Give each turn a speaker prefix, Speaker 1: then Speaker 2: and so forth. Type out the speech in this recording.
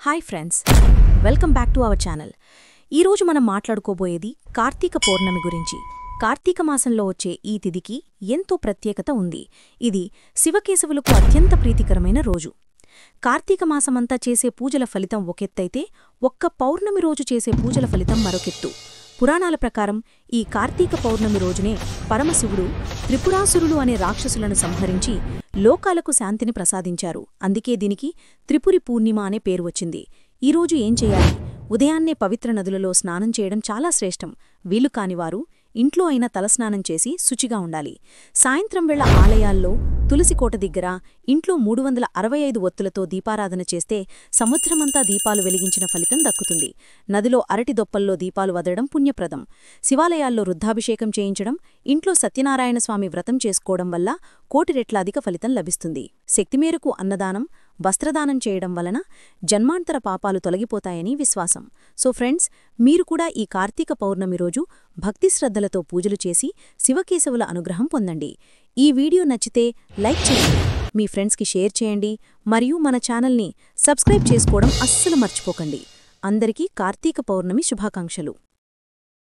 Speaker 1: Hi friends, welcome back to our channel. ఈరోజు మనం మాట్లాడుకోబోయేది కార్తీక పౌర్ణమి గురించి. కార్తీక మాసంలో వచ్చే ఈ తిథికి ఎంతో ప్రత్యేకత ఉంది. ఇది శివకేశవులకు అత్యంత ప్రీతికరమైన రోజు. కార్తీక మాసమంతా చేసే పూజల ఫలితం ఒకెత్తైతే ఒక్క పౌర్ణమి రోజు చేసే పూజల ఫలితం మరొకెత్తు. పురాణాల ప్రకారం ఈ కార్తీక పౌర్ణమి రోజునే పరమశివుడు త్రిపురాసురులు అనే రాక్షసులను సంహరించి లోకాలకు శాంతిని ప్రసాదించారు. అందుకే దీనికి త్రిపురి పూర్ణిమ అనే పేరు వచ్చింది. ఈరోజు ఏం చేయాలి? ఉదయాన్నే పవిత్ర నదులలో స్నానం చేయడం చాలా శ్రేష్టం. వీలు కానివారు ఇంట్లో అయినా తలస్నానం చేసి శుచిగా ఉండాలి. సాయంత్రం వేళ ఆలయాల్లో తులసికోట దగ్గర ఇంట్లో 365 ఒత్తులతో దీపారాధన చేస్తే సంవత్సరమంతా దీపాలు వెలిగించిన ఫలితం దక్కుతుంది. నదిలో అరటి దొప్పల్లో దీపాలు వదలడం పుణ్యప్రదం. శివాలయాల్లో రుద్ధాభిషేకం చేయించడం, ఇంట్లో సత్యనారాయణ స్వామి వ్రతం చేసుకోవడం వల్ల కోటి రెట్ల అధిక ఫలితం లభిస్తుంది. శక్తిమేరకు అన్నదానం, వస్త్రదానం చేయడం వలన జన్మాంతర పాపాలు తొలగిపోతాయని విశ్వాసం. సో ఫ్రెండ్స్, మీరు కూడా ఈ కార్తీక పౌర్ణమి రోజు భక్తి శ్రద్ధలతో పూజలు చేసి శివకేశవుల అనుగ్రహం పొందండి. ఈ వీడియో నచ్చితే లైక్ చేయండి, మీ ఫ్రెండ్స్కి షేర్ చేయండి మరియు మన ఛానల్ని సబ్స్క్రైబ్ చేసుకోవడం అస్సలు మర్చిపోకండి. అందరికీ కార్తీక పౌర్ణమి శుభాకాంక్షలు.